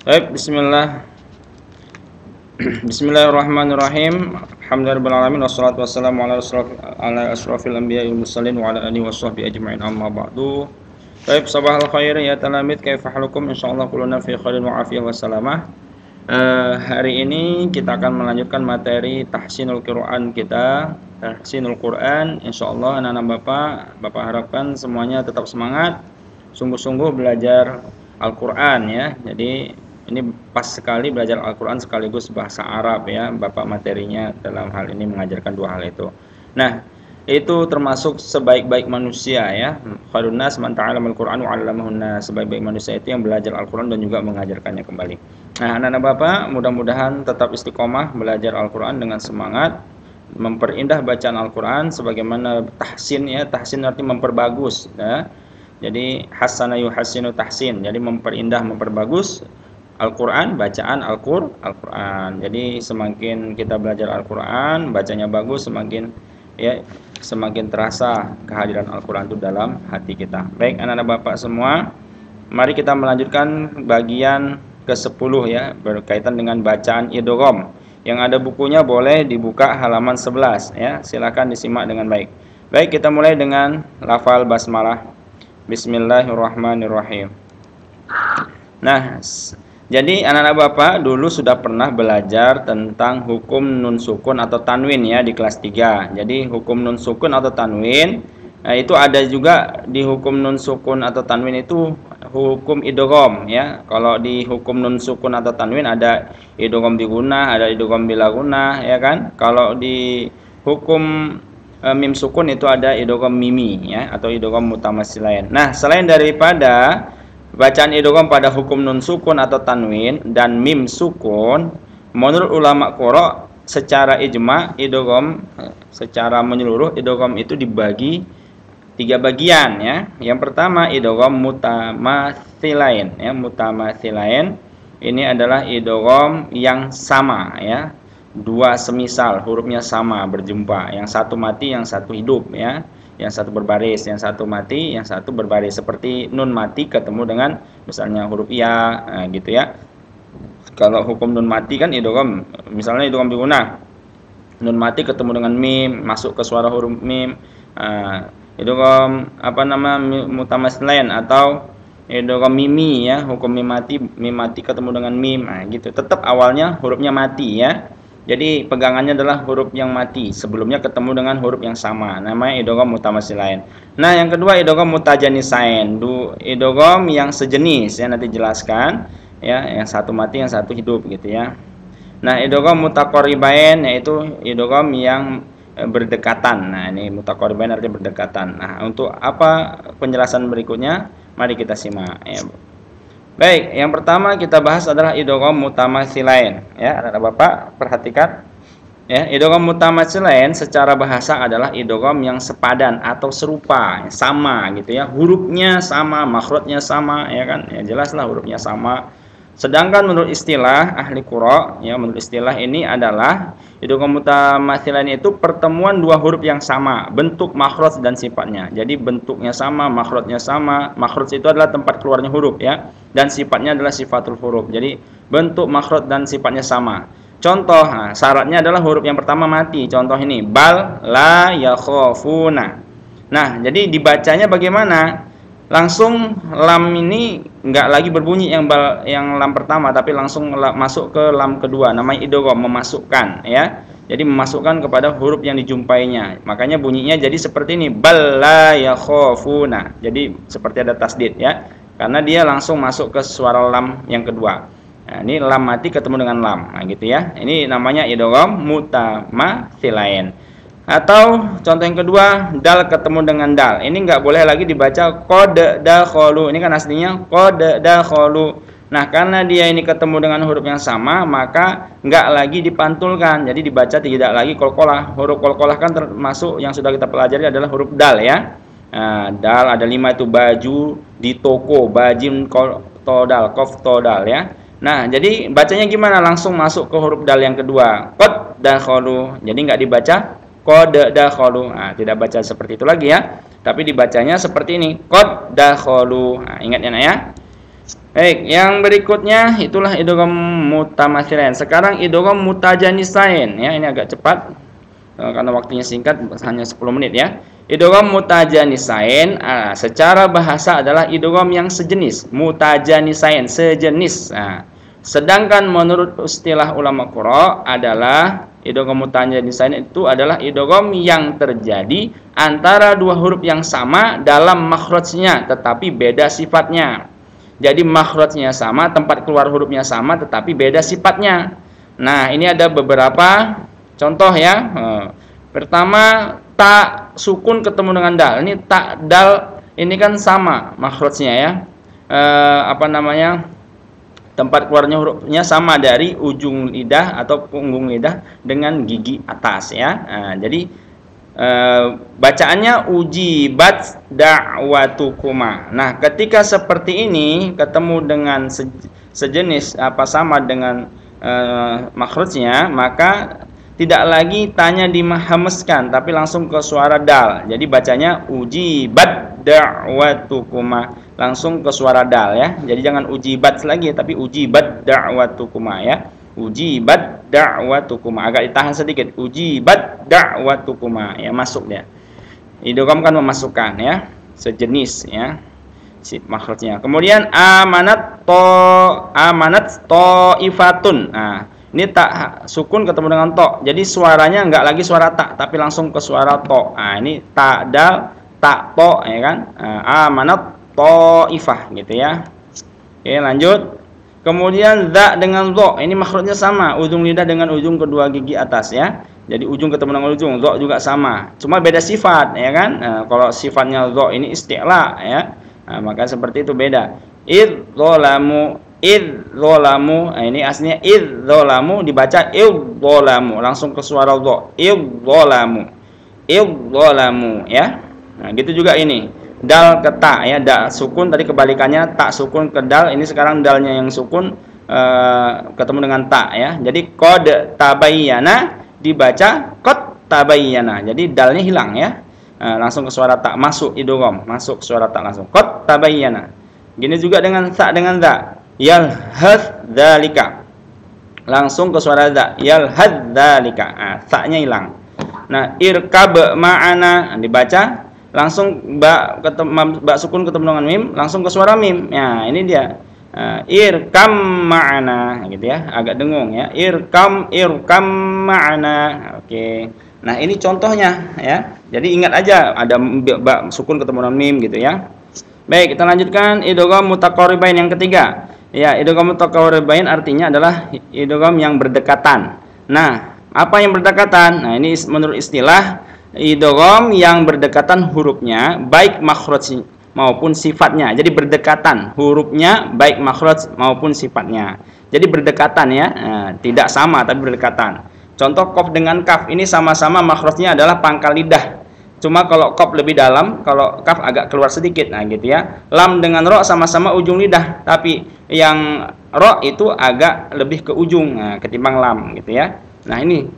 Baik, bismillah. Bismillahirrahmanirrahim. Alhamdulillahirabbil alamin wassalatu wassalamu ala asyrafil anbiya'i wal mursalin wa ala alihi washabbihi ajma'in amma ba'du. Baik, sabahal khair ya talamid, kaifa halukum? Insyaallah kuluna fi khairin wa afiyah wa salamah. Hari ini kita akan melanjutkan materi tahsinul Quran kita. Tahsinul Quran, insyaallah anak-anak Bapak harapkan semuanya tetap semangat, sungguh-sungguh belajar Al-Quran ya. Jadi ini pas sekali belajar Al-Quran sekaligus bahasa Arab ya. Bapak materinya dalam hal ini mengajarkan dua hal itu. Nah, itu termasuk sebaik-baik manusia ya. Khairun nas man ta'allama al-Qur'an wa 'allamahun nas. Sebaik-baik manusia itu yang belajar Al-Quran dan juga mengajarkannya kembali. Nah, anak-anak Bapak mudah-mudahan tetap istiqomah belajar Al-Quran dengan semangat, memperindah bacaan Al-Quran sebagaimana tahsin ya. Tahsin artinya memperbagus ya. Jadi hasana yuhassinu tahsin. Jadi memperindah, memperbagus Al-Quran, bacaan Al-Quran. Jadi semakin kita belajar Al-Quran, bacanya bagus, semakin terasa kehadiran Al-Quran itu dalam hati kita. Baik anak-anak Bapak semua, mari kita melanjutkan bagian ke-10 ya, berkaitan dengan bacaan idgham. Yang ada bukunya boleh dibuka halaman 11 ya. Silakan disimak dengan baik. Baik, kita mulai dengan lafal basmalah. Bismillahirrahmanirrahim. Nah, jadi anak-anak Bapak dulu sudah pernah belajar tentang hukum nun sukun atau tanwin ya di kelas 3. Jadi hukum nun sukun atau tanwin, nah itu ada juga di hukum nun sukun atau tanwin itu hukum idgham ya. Kalau di hukum nun sukun atau tanwin ada idgham bi gunnah, ada idgham bila gunnah ya kan. Kalau di hukum mim sukun itu ada idgham mimi ya atau idgham mutamatsilain. Nah, selain daripada bacaan idgham pada hukum nun sukun atau tanwin dan mim sukun, menurut ulama qira secara ijma idgham secara menyeluruh idgham itu dibagi 3 bagian ya. Yang pertama idgham mutamatsilain ya. Mutamatsilain ini adalah idgham yang sama ya. 2 semisal, hurufnya sama berjumpa, yang satu mati, yang satu hidup ya. Yang satu berbaris, yang satu mati, yang satu berbaris. Seperti nun mati ketemu dengan misalnya huruf ya, nah, gitu ya. Kalau hukum nun mati kan idgham, misalnya idgham bi gunnah. Nun mati ketemu dengan mim, masuk ke suara huruf mim. Idgham mutamatsilain atau idgham mimi ya, hukum mim mati ketemu dengan mim. Nah, gitu. Tetap awalnya hurufnya mati ya. Jadi pegangannya adalah huruf yang mati sebelumnya ketemu dengan huruf yang sama, namanya idgham mutamatsilain. Nah, yang kedua idgham mutajanisain, idgham yang sejenis ya, nanti jelaskan ya, yang satu mati yang satu hidup gitu ya. Nah, idgham mutaqaribain yaitu idgham yang berdekatan. Nah, ini mutaqaribain artinya berdekatan. Nah, untuk apa penjelasan berikutnya? Mari kita simak ya. Baik, yang pertama kita bahas adalah idgham mutamatsilain ya. Anak Bapak perhatikan ya, idgham mutamatsilain secara bahasa adalah idgham yang sepadan atau serupa, sama gitu ya. Hurufnya sama, makhrajnya sama ya kan? Ya jelaslah hurufnya sama. Sedangkan menurut istilah ahli qira ya, menurut istilah ini adalah idgham mutamatsilain itu pertemuan 2 huruf yang sama, bentuk, makhraj dan sifatnya. Jadi bentuknya sama, makhrajnya sama. Makhraj itu adalah tempat keluarnya huruf ya, dan sifatnya adalah sifatul huruf. Jadi bentuk, makhraj dan sifatnya sama. Contoh, nah, syaratnya adalah huruf yang pertama mati. Contoh ini bal la yakhafuna. Nah, jadi dibacanya bagaimana? Langsung lam ini enggak lagi berbunyi yang lam pertama, tapi langsung masuk ke lam kedua, namanya idgham, memasukkan ya. Jadi memasukkan kepada huruf yang dijumpainya. Makanya bunyinya jadi seperti ini, bal la yakhafuna. Jadi seperti ada tasdid ya. Karena dia langsung masuk ke suara lam yang kedua. Nah, ini lam mati ketemu dengan lam. Nah, gitu ya. Ini namanya idgham mutamatsilain. Atau contoh yang kedua, dal ketemu dengan dal. Ini nggak boleh lagi dibaca qad dakhalu. Ini kan aslinya qad dakhalu. Nah, karena dia ini ketemu dengan huruf yang sama, maka nggak lagi dipantulkan. Jadi dibaca tidak lagi qalqalah. Huruf qalqalah kan termasuk yang sudah kita pelajari adalah huruf dal ya. Nah, dal ada 5 itu, baju, di toko, bajim, todal, kof todal ya. Nah, jadi bacanya gimana? Langsung masuk ke huruf dal yang kedua, qad dakhalu. Jadi nggak dibaca qad dakhalu. Nah, tidak baca seperti itu lagi ya. Tapi dibacanya seperti ini, qad dakhalu. Nah, ingat ya, Nak ya. Baik, yang berikutnya itulah idgham mutamathilain. Sekarang idgham mutajanisain ya, ini agak cepat karena waktunya singkat, hanya 10 menit ya. Idgham mutajanisain secara bahasa adalah idgham yang sejenis, mutajanisain sejenis. Sedangkan menurut istilah ulama qura adalah idgham mutajanisain itu adalah idgham yang terjadi antara dua huruf yang sama dalam makhrajnya tetapi beda sifatnya. Jadi makhrajnya sama, tempat keluar hurufnya sama, tetapi beda sifatnya. Nah, ini ada beberapa contoh ya. Pertama, tak sukun ketemu dengan dal. Ini tak dal ini kan sama makhrajnya ya. Tempat keluarnya hurufnya sama dari ujung lidah atau punggung lidah dengan gigi atas ya. Jadi bacaannya ujibat da'watukuma. Nah, ketika seperti ini ketemu dengan sejenis sama dengan makhrajnya, maka tidak lagi tanya dihameskan tapi langsung ke suara dal. Jadi bacanya ujibat da'watukuma, langsung ke suara dal ya. Jadi jangan ujibat lagi tapi ujibat da'watukuma ya. Ujibat da'watukuma, agak ditahan sedikit. Ujibat da'watukuma ya, masuk dia. Idgham kan memasukkan ya, sejenis ya makhrajnya. Kemudian amanat ifatun. Nah, ini tak sukun ketemu dengan to. Jadi suaranya enggak lagi suara tak tapi langsung ke suara to. Nah, ini tak dal tak to ya kan. Amanat ifah gitu ya. Oke, lanjut. Kemudian za dengan zo, ini makhrajnya sama, ujung lidah dengan ujung kedua gigi atas ya. Jadi ujung ketemu dengan ujung, zo juga sama. Cuma beda sifat ya kan. Kalau sifatnya zo ini isti'la ya. Maka seperti itu beda. Idzolamu, ini aslinya idzolamu dibaca idzolamu, langsung ke suara zo. Idzolamu ya. Nah, gitu juga ini. Dal ke ta ya, sukun tadi kebalikannya, tak sukun ke dal, ini sekarang dalnya yang sukun ketemu dengan ta ya. Jadi qad tabayyana dibaca qad tabayyana. Jadi dalnya hilang ya. Langsung ke suara ta, masuk idgham, masuk suara ta langsung qad tabayyana. Gini juga dengan sa dengan za. Yalhadzalika. Langsung ke suara za, yalhadzalika. sa-nya hilang. Nah, irkab ma'ana dibaca langsung ba sukun ketemu dengan mim, langsung ke suara mim. Ya, ini dia. Irkam ma'ana gitu ya, agak dengung ya. Irkam ma'ana. Oke. Nah, ini contohnya ya. Jadi ingat aja ada ba sukun ketemu dengan mim gitu ya. Baik, kita lanjutkan idgham mutaqaribain yang ketiga. Ya, idgham mutaqaribain artinya adalah idgham yang berdekatan. Nah, apa yang berdekatan? Nah, ini menurut istilah idgham yang berdekatan hurufnya baik makhraj maupun sifatnya. Jadi berdekatan hurufnya baik makhraj maupun sifatnya. Jadi berdekatan ya, tidak sama tapi berdekatan. Contoh qaf dengan kaf ini sama-sama makhrajnya adalah pangkal lidah. Cuma kalau qaf lebih dalam, kalau kaf agak keluar sedikit. Nah, gitu ya. Lam dengan ro sama-sama ujung lidah, tapi yang ro itu agak lebih ke ujung ketimbang lam gitu ya. Nah, ini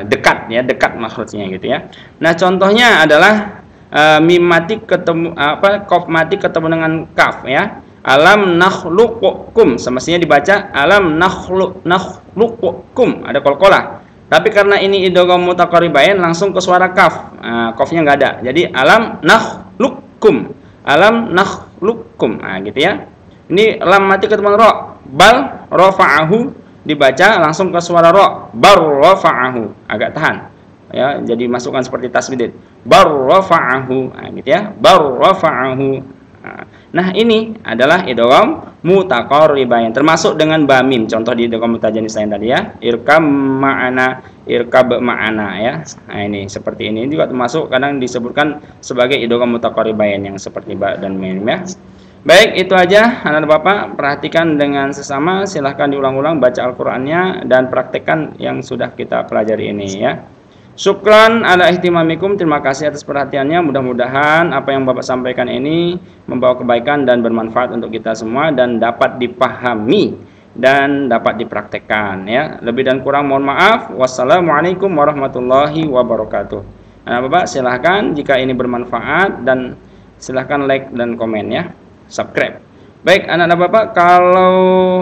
dekat ya, dekat makhrajnya gitu ya. Nah, contohnya adalah mim mati ketemu qaf mati ketemu dengan kaf ya. Alam nakhluqukum, semestinya dibaca alam nakhluqukum, ada qalqalah. Tapi karena ini idgham mutaqaribain langsung ke suara kaf. Qafnya enggak ada. Jadi alam nakhluqukum. Alam nakhluqukum. Gitu ya. Ini lam mati ketemu ro. Bal rafa'ahu dibaca langsung ke suara ro. Bar rafa'ahu. Agak tahan. Ya, jadi masukkan seperti tasdid. Bar rafa'ahu. Gitu ya. Bar rafa'ahu. Nah, ini adalah idgham mutaqaribain termasuk dengan ba mim. Contoh di idgham mutajanisain tadi ya. Irkab ma'ana ya. Nah, ini seperti ini juga termasuk kadang disebutkan sebagai idgham mutaqaribain yang seperti ba dan mim ya. Baik, itu aja anak Bapak, perhatikan dengan sesama, silahkan diulang-ulang baca Al-Qur'annya dan praktekkan yang sudah kita pelajari ini ya. Syukran ala ihtimamikum, terima kasih atas perhatiannya. Mudah-mudahan apa yang Bapak sampaikan ini membawa kebaikan dan bermanfaat untuk kita semua dan dapat dipahami dan dapat dipraktekkan ya. Lebih dan kurang mohon maaf. Wassalamualaikum warahmatullahi wabarakatuh. Nah, Bapak silahkan jika ini bermanfaat dan silahkan like dan komen ya. Subscribe. Baik, anak-anak Bapak, kalau